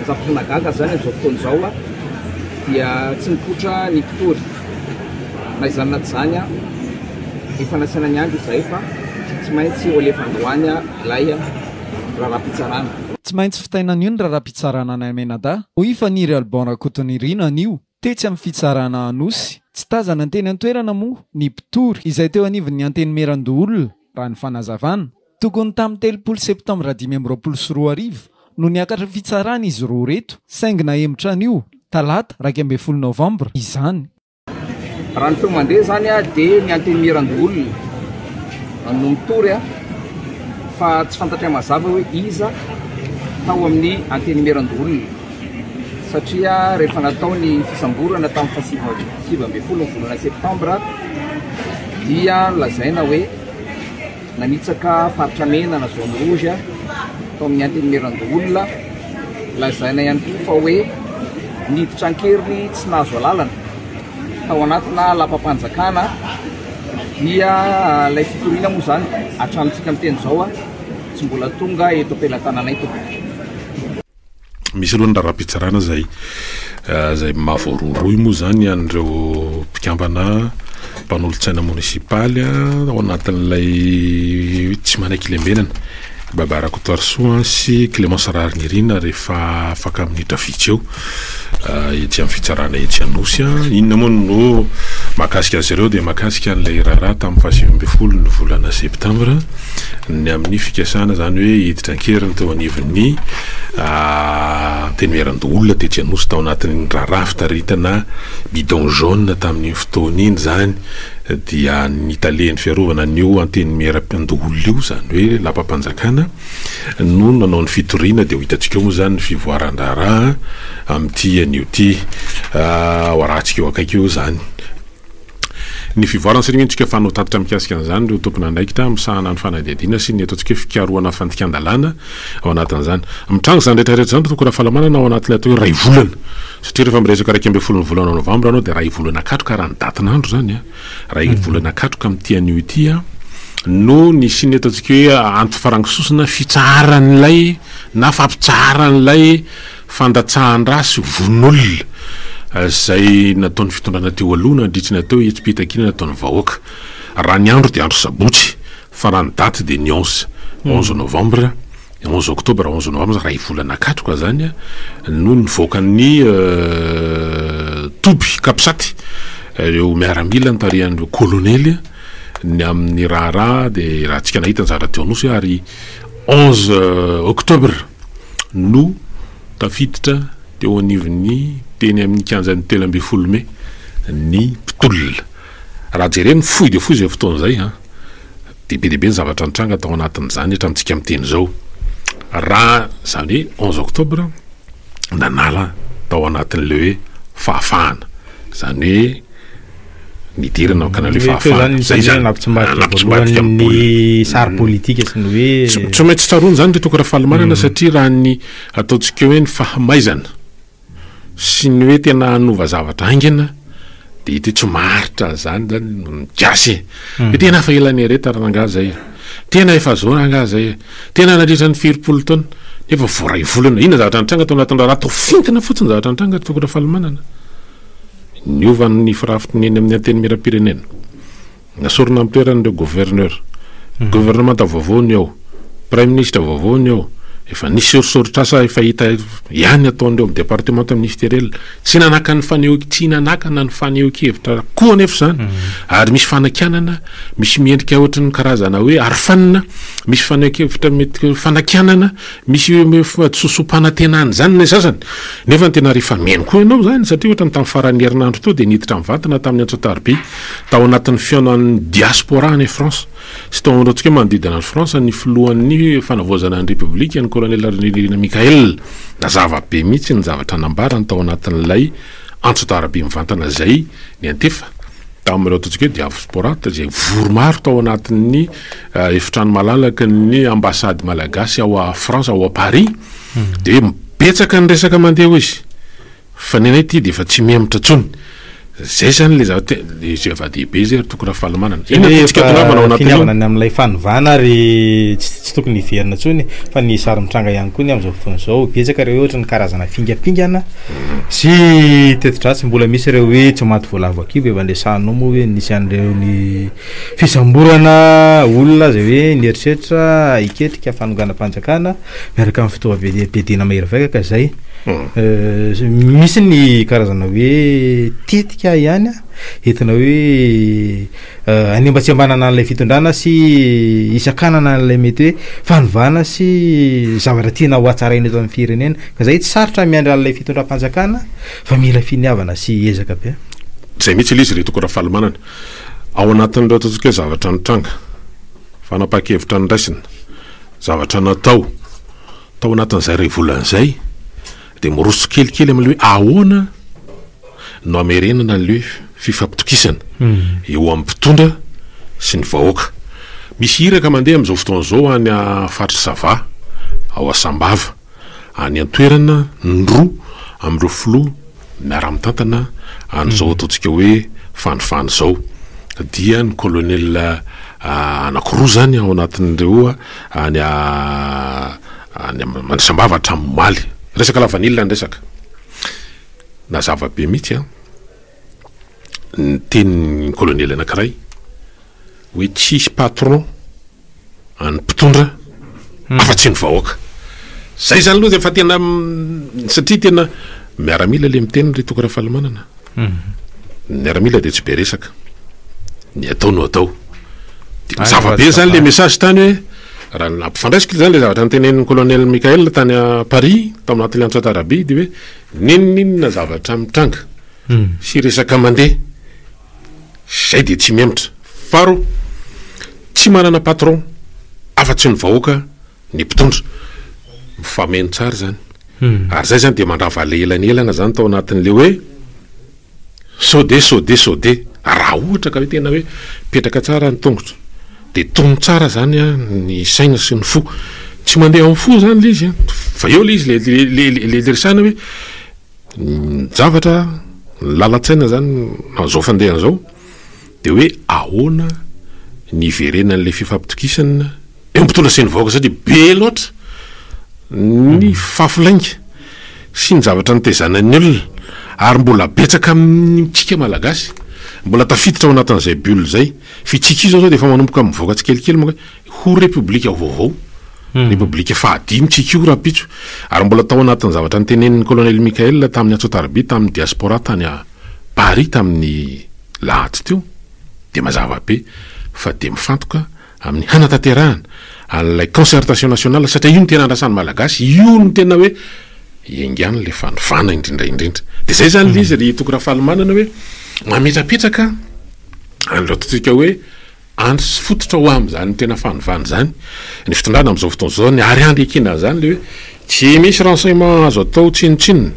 zaponagaga zany am'izao fotoana zao dia tsy mipotra ny mpitory na izany naty zany efa nasiana ny andro izay fa tsy maintsy ho alefa androany lay raharaham-pitsarana. Tsy maintsy fitainana io ny raharaham-pitsarana any Menada. Hoy fa niry Albana Kotonirina anio tetsy amin'ny fitsarana Anosy. Tsy tazana anteny an-toerana moa ny mpitory izay teo anivon'ny anteny Merandoolona raha ny fanazavana. Tokony tamin'ny 3 septambra 2024 no niakatra fitsarana izy roa reto, saingy nahemotra an'io talata 12 Novambra izany. Raha ny feo mandeha zany dia ny anteny Merandoolona no mitory fa tsy fantatray mazava hoe iza tao amin'ny anteny Merandoolona satria rehefa natao ny fisamborana tamin'ny 17 volana septambra dia lazaina hoe nanitsaka faritra mena na zone rouge tao amin'ny anteny Merandoolona. Lazaina ihany koa fa hoe niditra ankeriny tsy nahazo alalana tao anatina lapam-panjakana dia lay fitoriana moa zany hatramintsika amin'ny teny zao tsy mbola tonga eto am-pelantananay tompoko. Misy aloha ny raharaham-pitsarana zay mahavoaroroy moa zany an'ireo mpikambana mpanolontsaina munisipaly ao anatin'ilay tsy manaiky lembenana Baba Rakotoarsoa sy Clémence Rarinirina rehefa afaka minitra vitsy eo etsy amin'ny fitsarana etsy Anosy. Inona moa no mahakasika azy ireo dia mahakasika an'ilay raharaha tamin'ny 17 ny volana septambra ny amin'ny fikasana zany hoe hiditra ankeriny teo anivon'ny teny Merandoolona tetsy Anosy tao anatin'ny raharaha fitaritana bidon jaune tamin'ny fotoana iny zany dia nitalen'ny fiarovana an'io anteny Merandoolona io zany hoe lapam-panjakana no nanao ny fitoriana dia ho hitantsika moa zany ny fivoaran-draharaha amin'ity an'io ty hoarahantsika eo akaiky eo zany ny fivoarana sy nitsika fanao tatitra mikasika an'izany reo tompona andraikitra misahana ny fanadihadiana sy ny ataontsika fikaroana fandikan-dalàna ao anatin'izany mitranga zany rehetrarehetra zany tokony hafalamana ao anatin'ilay atao hoe ray volana satria rehefa miresaka 12 volana Novambra anao dia ray volana katroka raha ny datin'andro zany ray volana katroka amin'ity an'io ity no nisy ny ataontsika hoe antofarangisosina fitsaharan'ilay na fampitsaharan'ilay fandatsahan-draha sy von'olona zay nataon'ny fitondrana teo aloha nandritsina teo hetsim-pitakina nataon'ny vahoaka. Raha ny andro dia andro sabotsy fa raha ny daty dia ny 11 novambra 11 oktobra 11 novambra ray volana katroka zany no nivoakan'ny Toby Kapisaty ireo miaramila ny tarihan'ireo kolonely ny amin'ny raharaha dia raha tsika nahita ny zavatra teo Anosy ary 11 oktobra no tafiditra teo anivon'ny teny amin'ny kianjan'ny 13 Mai ny mpitolona. Raha jereny fohy dia fohy zay fotoana zay dehibe ny zavatra nitranga tao anatin'izany hatramintsika amin'ny teny zao. Raha zany hoe 11 oktobra nanala tao anatin'le hoe fahafahana zany hoe nidirana kanale fahafahana zay zany ny sary politika sy ny hoe tsy maintsy tsaroana zany retoko raha fahalamanana satria raha ny ataontsika hoe ny fahamaizana sy ny hoe tena hanova zavatra aingana dia hita tsy maritra zany mikiasy hoe tena afa elany areta rangaha zay tena efa zao rangaha zay tena nandritra ny 7 taona nefa voaray volana inona zavatra nitranga tao anatin'ny raha tao fintina fotsiny zavatra nitranga retoko raha fahalamanana niova ny firafitony amin'ny anteny miram-pirenena nasorona amin'ny toeran'ireo gouverneur gouvernement vaovao ny ao prime ministre vaovao ny ao efa nisy soritrasa efa hita ihany ataon'ireo amin'ny département ministériel tsy nanaka ny tsy nanakana ny fanehoan-kevitra koa nefa zany ary misy fanakianana misy miendrika ohatry ny karazana hoe arofanina misy fanehoan-kevitra mety fanakianana misy sosom-panantenana zany na sasany nefa ny tena rehefa meno koa ianao zany satria ohatra ny tamin'ny farany herinandro teo dia niditra mivantana tamin'ny Antsoatarby tao anatin'ny fihaonan'ny diaspora any France sy tao antsika manodidina ny France ny filohan'ny fanavoazana ny république ny colonel Rarinirina Mikael nazava be mihitsy ny zavatra nambarany tao anatin'ilay Antsoatarby mivantana zay ny antefa tamin'ireo ataontsika hoe diaspora zay voromaro tao anatin'ny efitrano malalaka ny ambassade malagasy ao a France ao a Paris dia mipetsaka ny resaka mandeha ho izy fa nenay ity dia efa tsy mihemotra tsony zay zany le zava-dehibe zay tokony fahalamanana finavanany amin'ilay fanovana ary tsy tokony hiverina ntsony fa ny sary mitranga ihany koa ny amin'izao fotoana zao betsaka ireo ohatra ny karazana fingapingana sy tetidratsy mbola misy ireo hoe tsy maty voalavo akivo efa andraisanao moa hoe nisy an'ireo ny fisamborana olona zay hoe nieritreritra iketrika fanonganam-panjakana miaraka amin'ny fitaova-bedena mahery vaika ka zay misy ny karazana hoe tetika ihany entina hoe any mba tsy ambanana an'ilay fitondrana sy isan-kanana an'ilay mety hoe fanovana sy zavatra tiana ho atsaraina eto amin'ny firenena ka zay tsy sarotra miandry an'ilay fitondram-panjakana fa mila finiavana sy ezaka be zay mihitsy ilay izy re tokony fahalamanana ao anatin'ireo ataontsika hoe zavatra nitranga fanapa-kevitra niraisina zavatra natao tao anatin'izay ray volan'izay de miroso kelikely am'le hoe ahoana no amerenana le fifampitokisana eo amin'ny mpitondra sy ny vahoaka misy hiraka mandeha am'izao fotoana zao any afatry sava ao asambava any antoerana ndroa am'ireo filoha miara-mitantana an'izao ataontsika hoe fanofany zao dia ny colonel anakiroa zany ao anatin'ireo any mandrisambava hatramin'ny maly resaka lavanilina ny resaka na zavabe mihitsy ny tenyny colonel anankiray hoe tsisy patron any mpitondra afa-tsy ny vahoaka zay zany aloha zay fa tena satria tena miaramila le miteny re tokony fahalamanana miaramila de tsy be resaka ny atao no atao de zavabe zany le message tany hoe raha nampifandraisika zany le zavatra nytenen'ny colonel Michael tany a Paris tao anatin'le Antsatarabia de hoe ninona zavatra mitranga sy resaka mandeha zay de tsy miemitra faro tsy manana patron afa-tsy ny vahoaka ny mpitondra mifameno tsara zany ary zay zany de mandrava le elanelana zany tao anatin'le hoe sode raha ohatra ka hoe tena hoe petraka tsara ny tongotra de tono tsara zany ny saina sy ny fo tsy mandeha amin'ny fo zany le izy fa eo le izy le resana hoe zavatra lalatsaina zany zao fandehana zao de hoe ahoana ny verenan'le fifampitokisana eo mpitondra sy ny vahoaka satria be loatra ny fafolainga sy ny zavatra nitezanan'ny olona ary mbola betsaka amintsika malagasy mbola tafiditra ao anatin'izay bulle zay fitsika izy zao de efa manomboka mivoaka tsikelikely moa ho republika vaovao republika fahadimy tsika io rapitso ary mbola tao anatin'ny zavatra nytenen'ny colonel Michael tamin'ny Antsatarabia tamin'ny diaspora tany a Paris tamin'ny lahady teo de mazava be fa de mifantoka amin'ny hanatanterahana an'ilay concertation nationale satria io ny tena andrasany malagasy io ny tena hoe engany le fanovana indrindraindrindra de zay zany le izy ry tokony fahalamanana hoe mametrapetraka an'ireo totsika hoe andro sy fototra ho am' zany tena fanovana zany ny fitondrana am'izao fotoana zao ny ary andry ekena zany le hoe tsy misy renseignement azo atao tsinotsinona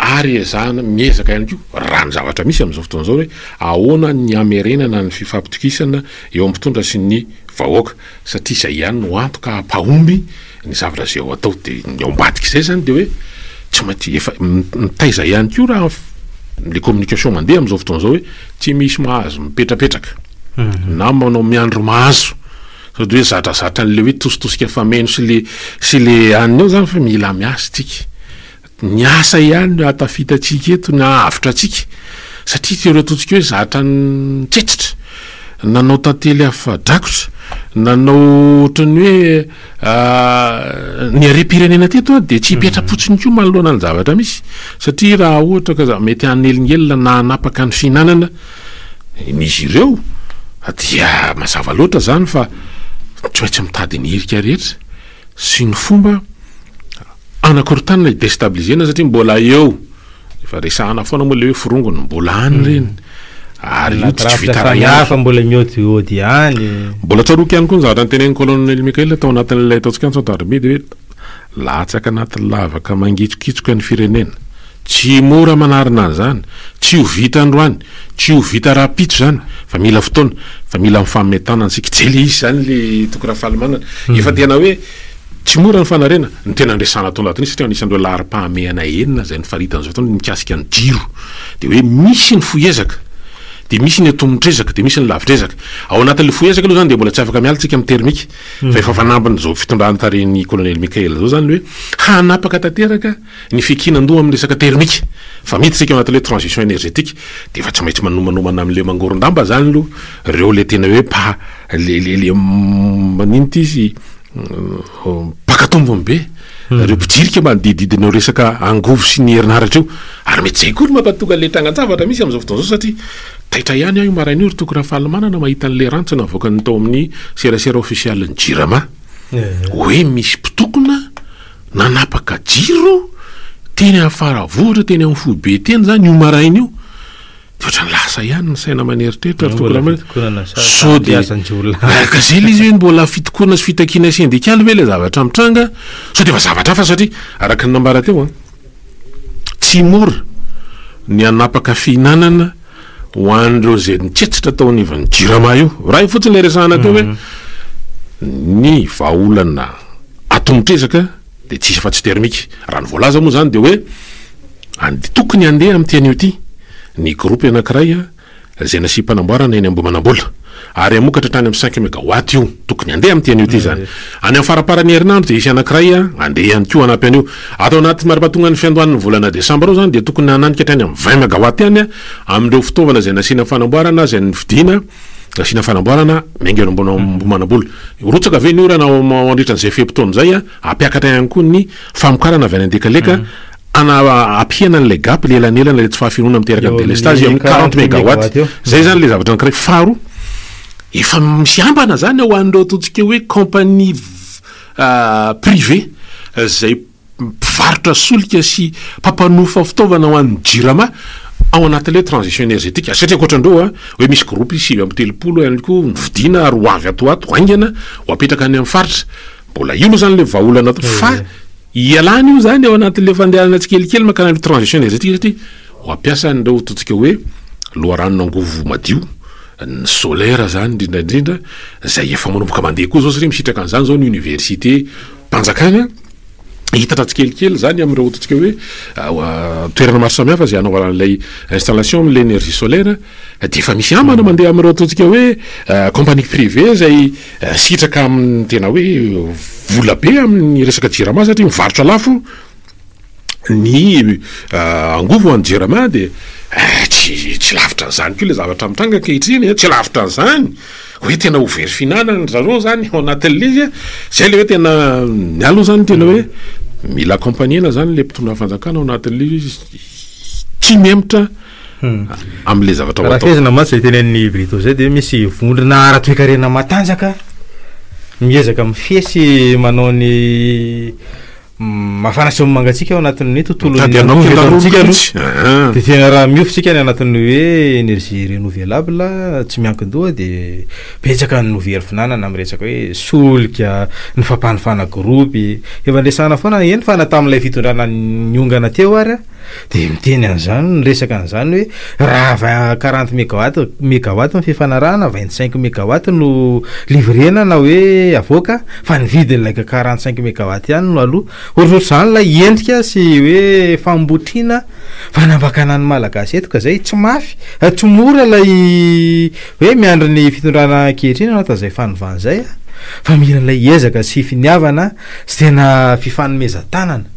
ary ezahana miezaka ihany ko raha ny zavatra misy am'izao fotoana zao hoe ahoana ny amerenana ny fifampitokisana eo ampitondra sy ny vahoaka satria zay ihany no antoka ampahomby ny zavatra zay ao atao de ny ao ambadiky zay zany de hoe tsy maintsy efa mitaiza ihany ko raha le communication mandeha am'izao fotoana zao hoe tsy misy mahazo mipetrapetraka na manao miandro mahazo sao de hoe zatrazatra n'le hoe tositosika fameno sy le aniny eo zany fa mila miasa tsika ny asa ihany no atafitatsika eto ny ahavitra atsika satria ty reo totsika hoe zatra ny tsetitra nanao tantely afa-drakotra nanao ohatrany hoe ny are-pirenena teto de tsy hipetra-potsiny ko manoloana ny zavatra misy satria raha ohatra ka mety anelinghelona na anapaka ny fihinanana n'izy ireo dia mazava loatra zany fa tsy maintsy mitady ny hirika rehetra sy ny fomba anakorotanina idestabilisena satria mbola eo efa resahana foana moa le hoe firongony mbola any reny ary io tsy vitarahafa mbola miôdiôdy any mbola tsaroky ihany koa ny zavatra nytenen'ny colonel Michael tao anatin'ilay ataontsika Antsatarabia de hoe latsaka anatin'ny lavaka mangitsokitsoka ny firenena tsy mora manarina an'izany tsy ho vita androany tsy ho vita rapitso zany fa mila fotoana fa mila mifametana antsika tsy le izy zany le tokony fahalamanana efa tena hoe tsy mora ny fanarena ny tena andresana atao anatiny satria anisan'ireo lahara-pahamehana enina zay ny faritana zao fotoana mikasika ny jiro de hoe misy ny foezaka de misy ny atomotrezaka de misy ny lavitrezaka ao anatin'le foezaka aloha zany de mbola tsy afaka mialatsika amin'ny termika fa efa fanambiny zao fitondrany taren'ny colonel Mikael zao zany hoe hanapaka tanteraka ny fikinan-doha amin'ny resaka termika fa mety tsika ao anatin'le transition énergétique de efa tsy maintsy manomanomana amin'le mangorondamba zany aloha reo le tena hoe le manino ty izy pakatombony be reo mpijirika manodididinao resaka angovo sy ny herinaratra io ary mety zay koa no mampatonga le tagnan-javatra misy amin'izao fotoana zao satria taitra ihany aho io maraina io ry toko raha fahalamanana mahita an'le rantsana avoakany tao amin'ny serasera ofisialy ny jirama hoe misy mpitokona nanapaka jiro teny afara vohatra teny amin'ny foibe teny zany io maraina io de ohatrany lasa ihany ny saina maneritreritra ry toko raha so de ka zay le izy hoe mbola fitokoana sy fitakiana syndikaly ve le zavatra mitranga so de efa zavatra hafa satria araka ny nambara teo tsy mora ny anapaka fihinanana ho an'ireo zay nitsetsitra tao anivany jirama io raha io fotsiny le resahana teo hoe ny vahaolana atomotrezaka de tsisy fa tsy termika raha ny voalaza moa zany de hoe tokony andeha amin'ny tian'io ty ny groupe anankiray zay nasipanamboarana eny Ambohimanambola ary amokatra trany amin'ny 5 mégawatt io tokony andeha amin'ny tian'io ty zany any amin'ny faraparany herinandro de isy anankiray andeha ihany koa anampy an'io atao anaty maripatonga ny fiandohan'ny volana desambra ao zany de tokony hananika hatrany amin'ny 20 mégawatt ihany amin'ireo fitaovana zay nasiana fanamboarana zay nividiana nasiana fanamboarana mengeno Ambohimanambola rotsaka ve ny orana mandritran'izay fepotona zay ampiakatra ihany koa ny famokarana avy any andekaleka apiana an'le gap le elanelana le tsy fahafironana miteraka ny délestage amin'ny 40 mégawatt zay zany le zavatra anankiray faro efa misy ambana zany ao an'ireo ataontsika hoe compagnie privé zay mpivarotra solika sy mpapanofa fitaovana ho an'ny jirama ao anatin'le transition énergétique satria akoatran'ireo hoe misy groupe 730 ihany koa nividiana ary ho avy atoato haingana ho apetraka any amin'ny faritra mbola io moa zany le vahaolana ato fa ialany io zany ao anatin'le fandehanana tsikelikely makana le transition énergétique satria ho ampiasa an'ireo ataontsika hoe loharanon'angovo madio ny solaire zany indrindraindrindra zay efa manomboka mandeha koa zao satria misitraka an'izany zao ny université mpanjakana hitatra tsikelikely zany amin'ireo ataontsika hoe toerana maro samihafa zay anaovana an'ilay installation amin'le énergie solaire de efa misy amana mandeha amin'ireo ataontsika hoe compagnie privée zay sitraka amin'ny tena hoe vola be amin'ny resaka jirama satria mivarotra lafo ny angovo an'ny jirama de tsy lavitra n'izany koa le zavatra mitranga ankehitriny tsy lavitra n'izany hoe tena ho very finanana zareo zany ao anatin'le izy zay le hoe tena ny aloha zany tena hoe mila compagniena zany le mpitondra fanjakana ao anatin'le izy tsy memitra amin'le zavatra raha fezana matsy zay teny an'ny Brito zay de misy vondrona ara-toekarena matanjaka miezaka mifesy manao ny mafana sy mangatsika ao anatin'ny tontolo de tena raha miofitsika ny anatin'ny hoe énergie renouvelable tsy miankin-doha de betsaka ny novery finanana amin'ny resaka hoe solika ny fampanofana groupe efa ndresana foana eny fa na tamin'ilay fitondrana niongana teo ary de miteny an'izany ny resaka an'izany hoe raha 40 mégawatt ny fifanarahana 25 mégawatt no livrena na hoe avoaka fa ny vidin'ilay 45 mégawatt ihany no aloha ohatrohatr' zany lay endrika sy hoe fambotrina fanambakana ny malagasy eto ka zay tsy mafy tsy mora lay hoe miandry ny fitondrana ankehitriny anao tazay fanovana zay fa mila lay ezaka sy finiavana sy tena fifanomezan-tanana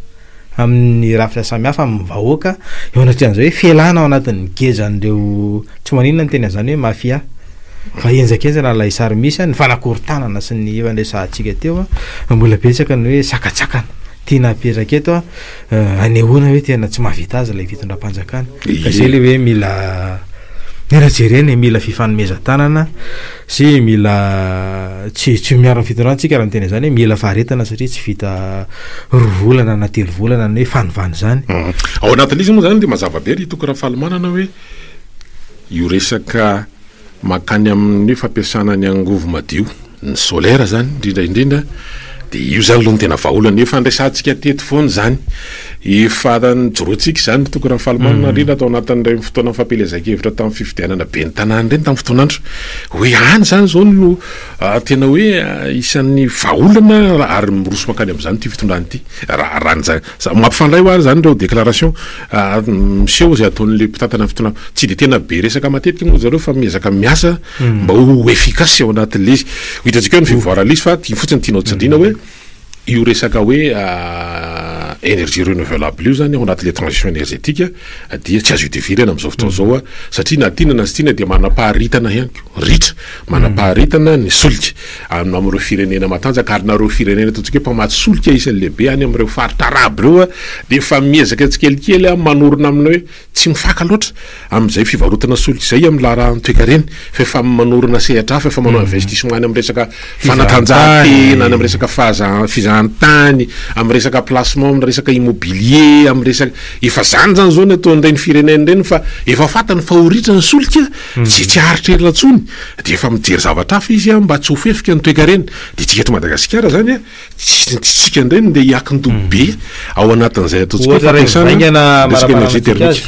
amin'ny rafitra samihafa amin'ny vahoaka eo anatrian'izao hoe fialana ao anatin'ny gezan'ireo tsy maninona ny teny an'izany hoe mafia fa enjakenzana lay sary misy ny fanakorontanana sy ny efandraisantsika teo mbola betsaka ny hoe sakatsakana tiana apetraka eto anehoana hoe tena tsy mahavita azy lay fitondram-panjakana ka zay le hoe mila nerajereny mila fifanomezan-tanana sy mila tsy miaro ny fitondrantsika raha ny tena zany hoe mila faharetana satria tsy vita rovolana na telo volana ny hoe fanovana zany ao anatin'izy moa zany de mazava be ry toko raha fahalomanana hoe io resaka makany amin'ny fampiasana ny angovo madio ny solaire zany indrindraindrindra de io zany aloha ny tena vahaolana efa andraisantsika teto foana zany efa joroantsika zany tokony raha fahalomanana rina atao anatin'ireny fotoana fampielezan-kevitra tamin'ny fifidianana be ny tanàna ireny tamin'ny fotoanandro hoe any zany zao no tena hoe isan'ny vaolana ary miroso makany amin'izany ty fitondrany ity mampifandray ho ary zany reo déclaration miseho zay ataon'le mpitantana fitona tsy de tena be resaka matetika moa zareo fa miezaka miasa mba ho efficace ao anatin'le izy hitantsika hoe ny fivoarana izy fa ty fotsiny tianao tsindrina hoe io resaka hoe énergie renouvelable io zany ao anatin'le transition énergétique dia tsy azo idivirana amin'izao fotoana zao satria na tinana sy tiana dia manam-paharitana ihany ko ritra manam-paharitana ny solika amin'ireo firenena matanjaka ary nareo firenena ataontsika hoe mpamaty solika isan'ny lehibe any amin'ireo faritra araby ireo dia efa miezaka tsikelikely manorona amina hoe tsy mifaka loatra amin'izay fivarotana solika izay amin'ny laharaha nitoekareny fa efa manorona sehatra hafa efa manao investissement any amin'ny resaka fanatanjahantena any amin'ny resaka fizahantany amin'ny resaka placement amin'ny resaka immobilier amin'ny resaka efa zany zao ny ataon'ireny firenena ireny fa efa fatany fa horitra ny solika tsy aritrerina ntsony dia efa mijery zavatra hafa izy mba tsy ho fefika ny toekareny dia tsika eto Madagasikara zany tsika indreny dia hiakin-dobo be ao anatin'izay ataontsika fampiasana resaka énergie thermique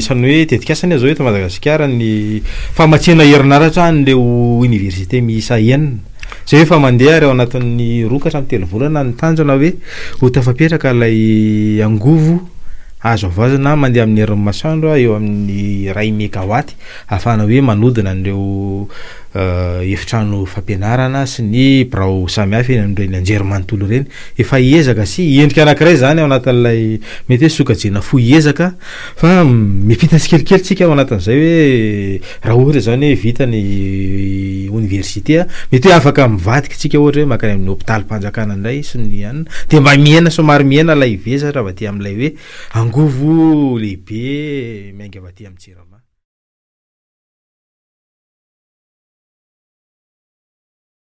isan'ny hoe tetikasany zao eto Madagasikara ny famatsiana herinaratra an'ireo université miisa enina zay efa mandeha ary ao anatin'ny 2 ka hatramin'ny 3 volana ny tanjona hoe ho tafapetraka ilay angovo azo avazana mandeha amin'ny herin'ny masoandro eo amin'ny 1 mégawatt ahafahana hoe manodina an'ireo efitrano fampianarana sy ny birao samihafa eny amin'ireny anjery manontolo ireny efa hiezaka sy endrika anankiray zany ao anatin'ilay mety hoe sokajena fo hiezaka fa mipita tsikelikely tsika ao anatin'izay hoe raha ohatra zany hoe vita ny université mety hoe afaka mivadika tsika ohatra hoe makany amin'ny hôpitaly mpanjakana indray sy ny anina dia mba miaina somary miaina lay iveza raha vaty amin'ilay hoe angovo lehibe miainga vaty amin'ny Tsirama